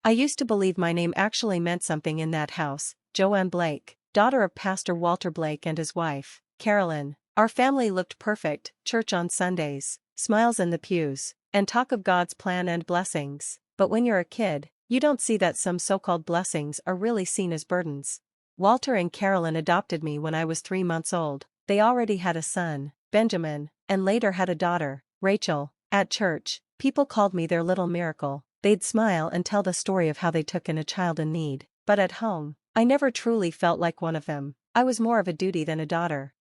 I used to believe my name actually meant something in that house. Joanne Blake, daughter of Pastor Walter Blake and his wife, Carolyn. Our family looked perfect, church on Sundays, smiles in the pews, and talk of God's plan and blessings. But when you're a kid, you don't see that some so-called blessings are really seen as burdens. Walter and Carolyn adopted me when I was 3 months old. They already had a son, Benjamin, and later had a daughter, Rachel. At church, people called me their little miracle. They'd smile and tell the story of how they took in a child in need. But at home, I never truly felt like one of them. I was more of a duty than a daughter.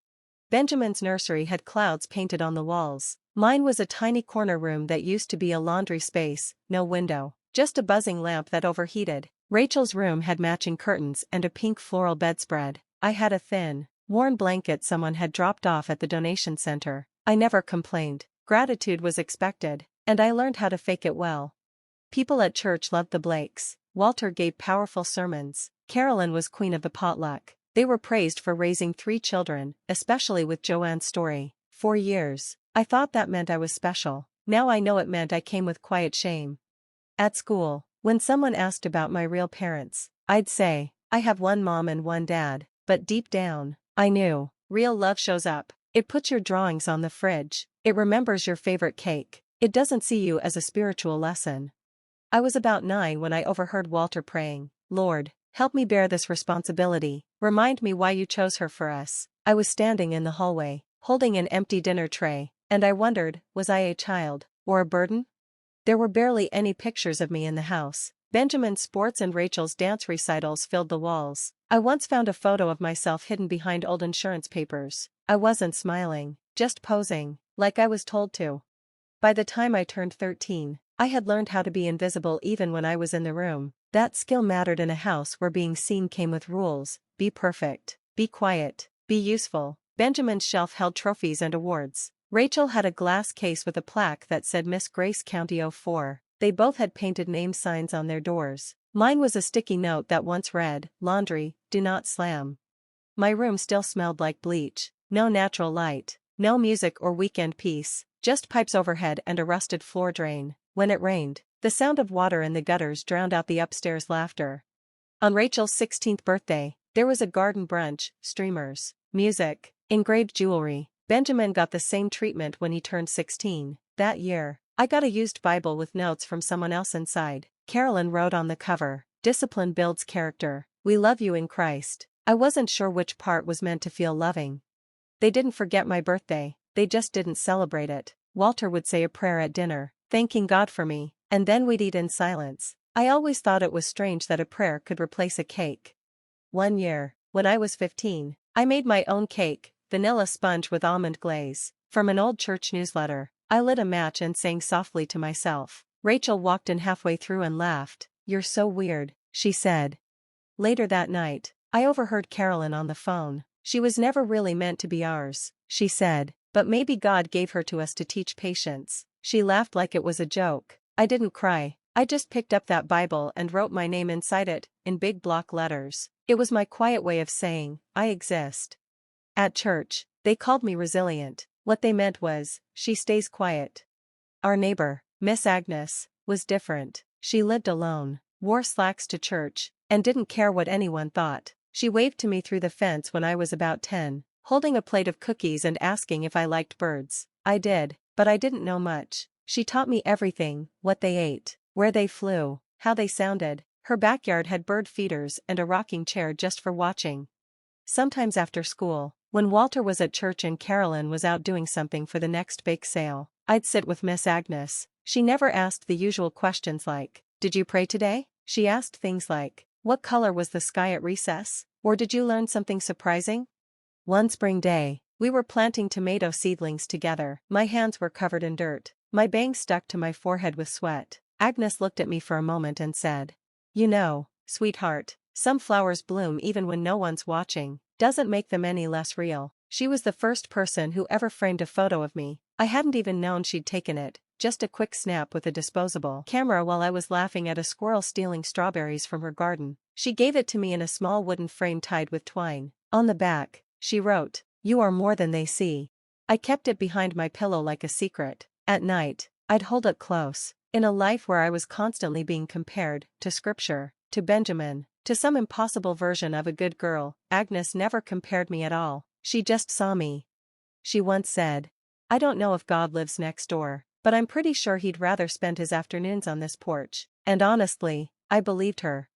Benjamin's nursery had clouds painted on the walls. Mine was a tiny corner room that used to be a laundry space, no window, just a buzzing lamp that overheated. Rachel's room had matching curtains and a pink floral bedspread. I had a thin, worn blanket someone had dropped off at the donation center. I never complained. Gratitude was expected, and I learned how to fake it well. People at church loved the Blakes. Walter gave powerful sermons. Carolyn was queen of the potluck. They were praised for raising 3 children, especially with Joanne's story. 4 years. I thought that meant I was special. Now I know it meant I came with quiet shame. At school, when someone asked about my real parents, I'd say, I have one mom and one dad, but deep down, I knew, real love shows up. It puts your drawings on the fridge. It remembers your favorite cake. It doesn't see you as a spiritual lesson. I was about 9 when I overheard Walter praying, Lord, help me bear this responsibility. Remind me why you chose her for us. I was standing in the hallway, holding an empty dinner tray, and I wondered, was I a child, or a burden? There were barely any pictures of me in the house. Benjamin's sports and Rachel's dance recitals filled the walls. I once found a photo of myself hidden behind old insurance papers. I wasn't smiling, just posing, like I was told to. By the time I turned 13, I had learned how to be invisible even when I was in the room. That skill mattered in a house where being seen came with rules. Be perfect, be quiet, be useful. Benjamin's shelf held trophies and awards. Rachel had a glass case with a plaque that said Miss Grace County '04. They both had painted name signs on their doors. Mine was a sticky note that once read, laundry, do not slam. My room still smelled like bleach. No natural light, no music or weekend peace, just pipes overhead and a rusted floor drain. When it rained, the sound of water in the gutters drowned out the upstairs laughter. On Rachel's 16th birthday, there was a garden brunch, streamers, music, engraved jewelry. Benjamin got the same treatment when he turned 16. That year, I got a used Bible with notes from someone else inside. Carolyn wrote on the cover, "Discipline builds character. We love you in Christ." I wasn't sure which part was meant to feel loving. They didn't forget my birthday, they just didn't celebrate it. Walter would say a prayer at dinner, thanking God for me, and then we'd eat in silence. I always thought it was strange that a prayer could replace a cake. One year, when I was 15, I made my own cake, vanilla sponge with almond glaze, from an old church newsletter. I lit a match and sang softly to myself. Rachel walked in halfway through and laughed. "You're so weird," she said. Later that night, I overheard Carolyn on the phone. "She was never really meant to be ours," she said, "but maybe God gave her to us to teach patience." She laughed like it was a joke. I didn't cry. I just picked up that Bible and wrote my name inside it, in big block letters. It was my quiet way of saying, I exist. At church, they called me resilient. What they meant was, she stays quiet. Our neighbor, Miss Agnes, was different. She lived alone, wore slacks to church, and didn't care what anyone thought. She waved to me through the fence when I was about 10, holding a plate of cookies and asking if I liked birds. I did, but I didn't know much. She taught me everything, what they ate, where they flew, how they sounded. Her backyard had bird feeders and a rocking chair just for watching. Sometimes after school, when Walter was at church and Carolyn was out doing something for the next bake sale, I'd sit with Miss Agnes. She never asked the usual questions like, "Did you pray today?" She asked things like, "What color was the sky at recess?" Or "Did you learn something surprising?" One spring day, we were planting tomato seedlings together. My hands were covered in dirt. My bangs stuck to my forehead with sweat. Agnes looked at me for a moment and said, "You know, sweetheart, some flowers bloom even when no one's watching. Doesn't make them any less real." She was the first person who ever framed a photo of me. I hadn't even known she'd taken it, just a quick snap with a disposable camera while I was laughing at a squirrel stealing strawberries from her garden. She gave it to me in a small wooden frame tied with twine. On the back, she wrote, "You are more than they see." I kept it behind my pillow like a secret. At night, I'd hold it close, In a life where I was constantly being compared to scripture, to Benjamin, to some impossible version of a good girl, Agnes never compared me at all. She just saw me. She once said, "I don't know if God lives next door, but I'm pretty sure he'd rather spend his afternoons on this porch." And honestly, I believed her.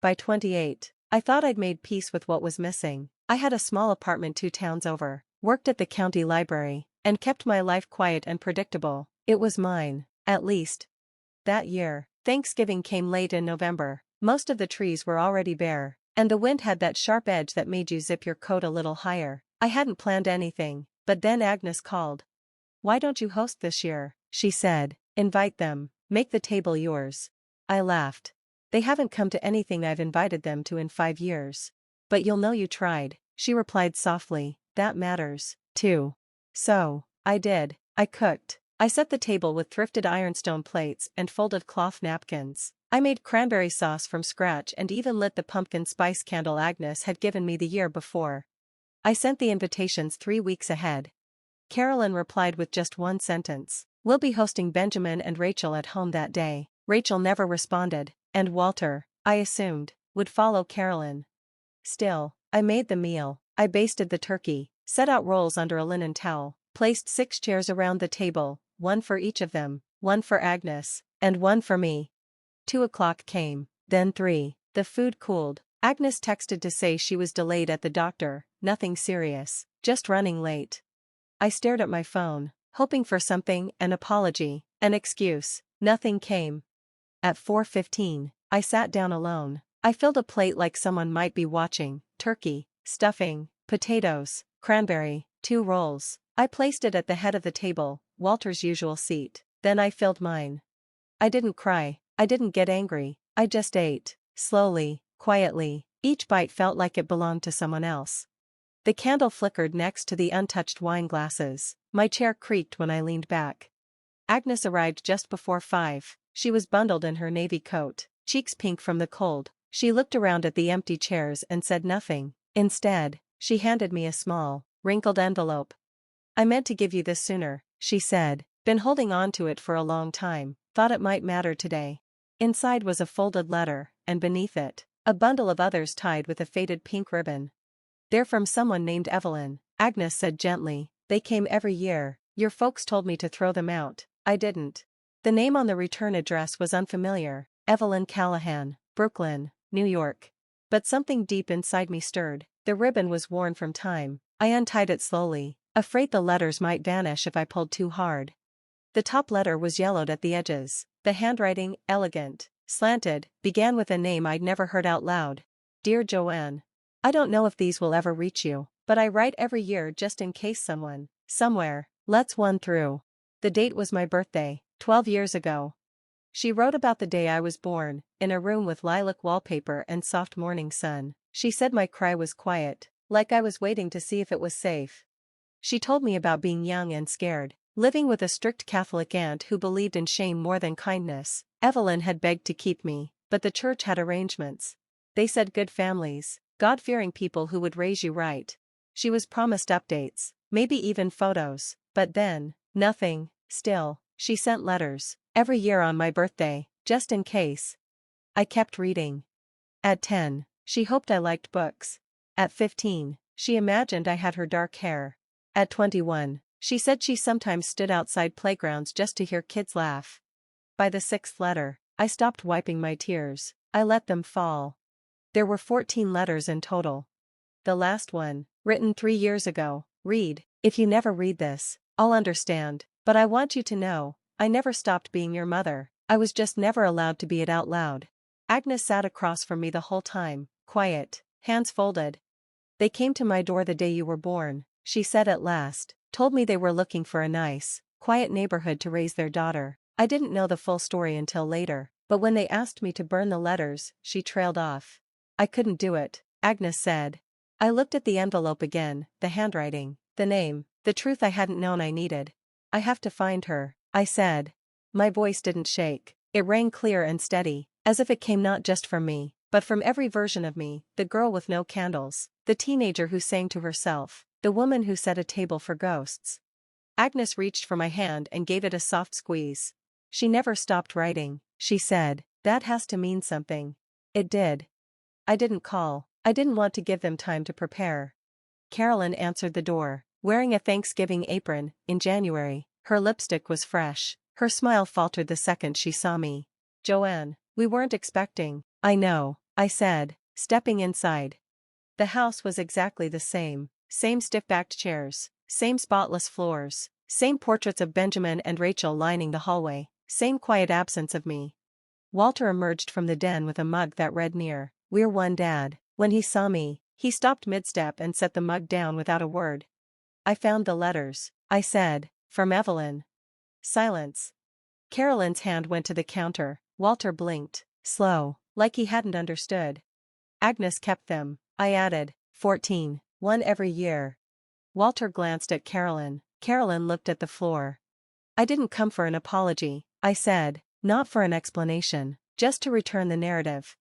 By 28, I thought I'd made peace with what was missing. I had a small apartment 2 towns over, worked at the county library, and kept my life quiet and predictable. It was mine, at least. That year, Thanksgiving came late in November. Most of the trees were already bare, and the wind had that sharp edge that made you zip your coat a little higher. I hadn't planned anything, but then Agnes called. "Why don't you host this year?" she said. "Invite them, make the table yours." I laughed. "They haven't come to anything I've invited them to in 5 years. "But you'll know you tried," she replied softly. "That matters, too." So, I did. I cooked. I set the table with thrifted ironstone plates and folded cloth napkins. I made cranberry sauce from scratch and even lit the pumpkin spice candle Agnes had given me the year before. I sent the invitations 3 weeks ahead. Carolyn replied with just one sentence: "We'll be hosting Benjamin and Rachel at home that day." Rachel never responded, and Walter, I assumed, would follow Carolyn. Still, I made the meal. I basted the turkey, set out rolls under a linen towel, placed 6 chairs around the table, one for each of them, one for Agnes, and one for me. 2 o'clock came, then 3. The food cooled. Agnes texted to say she was delayed at the doctor, nothing serious, just running late. I stared at my phone, hoping for something, an apology, an excuse. Nothing came. At 4:15, I sat down alone. I filled a plate like someone might be watching: turkey, stuffing, potatoes, cranberry, 2 rolls. I placed it at the head of the table, Walter's usual seat. Then I filled mine. I didn't cry, I didn't get angry, I just ate, slowly, quietly. Each bite felt like it belonged to someone else. The candle flickered next to the untouched wine glasses. My chair creaked when I leaned back. Agnes arrived just before 5. She was bundled in her navy coat, cheeks pink from the cold. She looked around at the empty chairs and said nothing. Instead, she handed me a small, wrinkled envelope. "I meant to give you this sooner," she said. "Been holding on to it for a long time, thought it might matter today." Inside was a folded letter, and beneath it, a bundle of others tied with a faded pink ribbon. "They're from someone named Evelyn," Agnes said gently. "They came every year. Your folks told me to throw them out. I didn't." The name on the return address was unfamiliar: Evelyn Callahan, Brooklyn, New York. But something deep inside me stirred. The ribbon was worn from time. I untied it slowly, afraid the letters might vanish if I pulled too hard. The top letter was yellowed at the edges. The handwriting, elegant, slanted, began with a name I'd never heard out loud. "Dear Joanne, I don't know if these will ever reach you, but I write every year just in case someone, somewhere, lets one through." The date was my birthday, 12 years ago. She wrote about the day I was born, in a room with lilac wallpaper and soft morning sun. She said my cry was quiet, like I was waiting to see if it was safe. She told me about being young and scared, living with a strict Catholic aunt who believed in shame more than kindness. Evelyn had begged to keep me, but the church had arrangements. They said good families, God-fearing people who would raise you right. She was promised updates, maybe even photos, but then, nothing. Still, she sent letters, every year on my birthday, just in case. I kept reading. At 10, she hoped I liked books. At 15, she imagined I had her dark hair. At 21, she said she sometimes stood outside playgrounds just to hear kids laugh. By the 6th letter, I stopped wiping my tears. I let them fall. There were 14 letters in total. The last one, written 3 years ago, read: "If you never read this, I'll understand, but I want you to know, I never stopped being your mother. I was just never allowed to be it out loud." Agnes sat across from me the whole time, quiet, hands folded. "They came to my door the day you were born," she said at last, "told me they were looking for a nice, quiet neighborhood to raise their daughter." I didn't know the full story until later, but when they asked me to burn the letters, she trailed off. "I couldn't do it," Agnes said. I looked at the envelope again, the handwriting, the name, the truth I hadn't known I needed. "I have to find her," I said. My voice didn't shake. It rang clear and steady, as if it came not just from me, but from every version of me: the girl with no candles, the teenager who sang to herself, the woman who set a table for ghosts. Agnes reached for my hand and gave it a soft squeeze. She never stopped writing, she said. That has to mean something. It did. I didn't call. I didn't want to give them time to prepare. Carolyn answered the door, wearing a Thanksgiving apron, in January. Her lipstick was fresh. Her smile faltered the second she saw me. Joanne, we weren't expecting. I know, I said, stepping inside. The house was exactly the same. Same stiff-backed chairs, same spotless floors, same portraits of Benjamin and Rachel lining the hallway, same quiet absence of me. Walter emerged from the den with a mug that read near, "We're one dad." When he saw me, he stopped mid-step and set the mug down without a word. "I found the letters," I said, "from Evelyn." Silence. Carolyn's hand went to the counter. Walter blinked, slow, like he hadn't understood. "Agnes kept them," I added, 14, one every year. Walter glanced at Carolyn. Carolyn looked at the floor. "I didn't come for an apology," I said, "not for an explanation, just to return the narrative."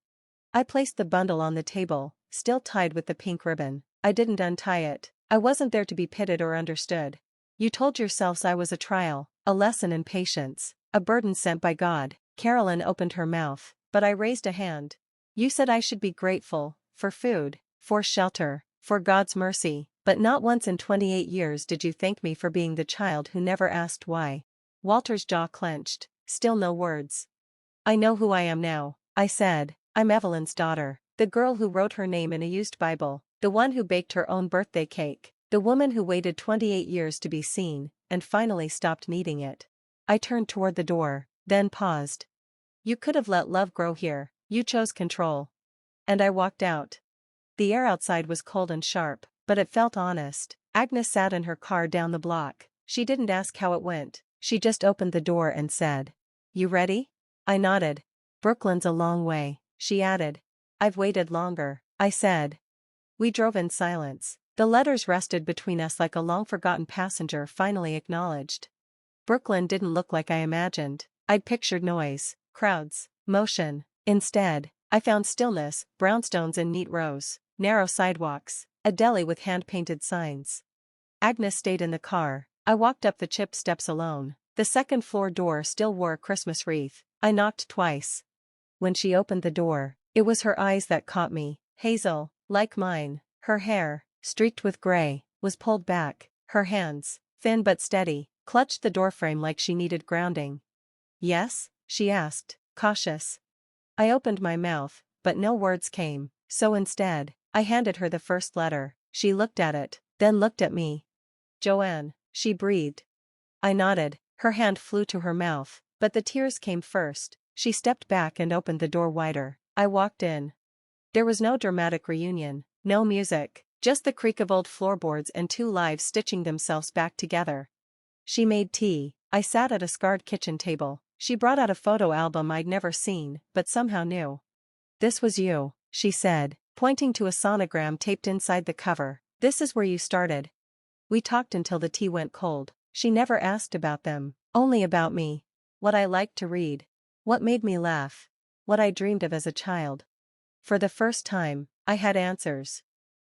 I placed the bundle on the table, still tied with the pink ribbon. I didn't untie it. I wasn't there to be pitied or understood. "You told yourselves I was a trial, a lesson in patience, a burden sent by God." Carolyn opened her mouth, but I raised a hand. "You said I should be grateful, for food, for shelter, for God's mercy, but not once in 28 years did you thank me for being the child who never asked why." Walter's jaw clenched, still no words. "I know who I am now," I said. "I'm Evelyn's daughter, the girl who wrote her name in a used Bible, the one who baked her own birthday cake, the woman who waited 28 years to be seen, and finally stopped needing it." I turned toward the door, then paused. "You could have let love grow here, you chose control." And I walked out. The air outside was cold and sharp, but it felt honest. Agnes sat in her car down the block. She didn't ask how it went, she just opened the door and said, "You ready?" I nodded. "Brooklyn's a long way," she added. "I've waited longer," I said. We drove in silence. The letters rested between us like a long-forgotten passenger finally acknowledged. Brooklyn didn't look like I imagined. I'd pictured noise, crowds, motion. Instead, I found stillness, brownstones in neat rows, narrow sidewalks, a deli with hand-painted signs. Agnes stayed in the car. I walked up the chipped steps alone. The second-floor door still wore a Christmas wreath. I knocked twice. When she opened the door, it was her eyes that caught me. Hazel, like mine. Her hair, streaked with gray, was pulled back. Her hands, thin but steady, clutched the doorframe like she needed grounding. "Yes?" she asked, cautious. I opened my mouth, but no words came, so instead, I handed her the first letter. She looked at it, then looked at me. "Joanne," she breathed. I nodded. Her hand flew to her mouth, but the tears came first. She stepped back and opened the door wider. I walked in. There was no dramatic reunion, no music, just the creak of old floorboards and two lives stitching themselves back together. She made tea. I sat at a scarred kitchen table. She brought out a photo album I'd never seen, but somehow knew. "This was you," she said, pointing to a sonogram taped inside the cover. "This is where you started." We talked until the tea went cold. She never asked about them, only about me. What I liked to read. What made me laugh. What I dreamed of as a child. For the first time, I had answers.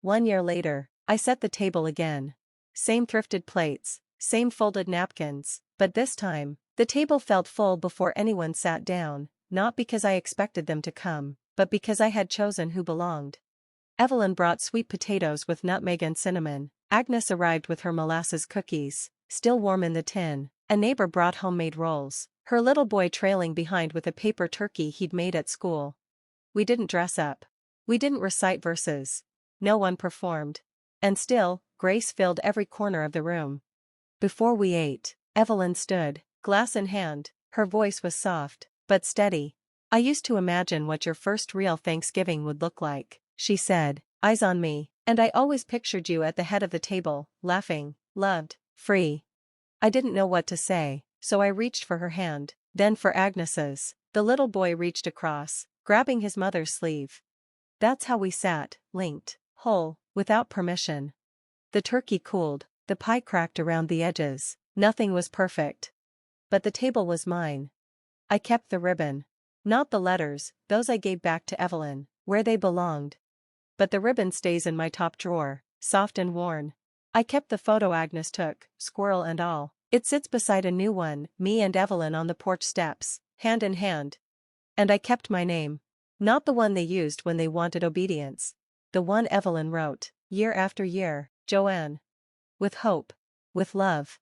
1 year later, I set the table again. Same thrifted plates, same folded napkins, but this time, the table felt full before anyone sat down, not because I expected them to come, but because I had chosen who belonged. Evelyn brought sweet potatoes with nutmeg and cinnamon. Agnes arrived with her molasses cookies, still warm in the tin. A neighbor brought homemade rolls, her little boy trailing behind with a paper turkey he'd made at school. We didn't dress up. We didn't recite verses. No one performed. And still, grace filled every corner of the room. Before we ate, Evelyn stood, glass in hand. Her voice was soft, but steady. "I used to imagine what your first real Thanksgiving would look like," she said, eyes on me, "and I always pictured you at the head of the table, laughing, loved, free." I didn't know what to say, so I reached for her hand, then for Agnes's. The little boy reached across, grabbing his mother's sleeve. That's how we sat, linked, whole, without permission. The turkey cooled, the pie cracked around the edges. Nothing was perfect. But the table was mine. I kept the ribbon. Not the letters, those I gave back to Evelyn, where they belonged. But the ribbon stays in my top drawer, soft and worn. I kept the photo Agnes took, squirrel and all. It sits beside a new one, me and Evelyn on the porch steps, hand in hand. And I kept my name. Not the one they used when they wanted obedience. The one Evelyn wrote, year after year, Joanne. With hope. With love.